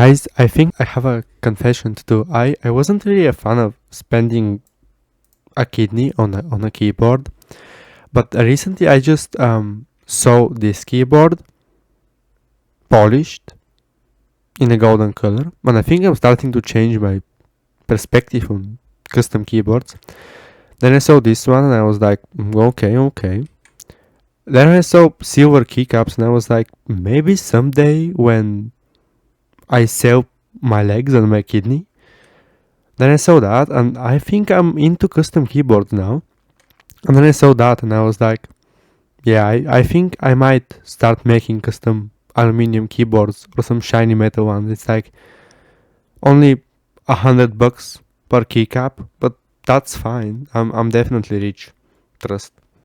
Guys, I think I have a confession to do. I wasn't really a fan of spending a kidney on a keyboard, but recently I just saw this keyboard polished in a golden color, and I think I'm starting to change my perspective on custom keyboards. Then I saw this one and I was like, okay, okay. Then I saw silver keycaps and I was like, maybe someday when I sell my legs and my kidney. Then I saw that and I think I'm into custom keyboards now. And then I saw that and I was like, yeah, I think I might start making custom aluminium keyboards or some shiny metal ones. It's like only $100 per keycap, but that's fine. I'm definitely rich. Trust.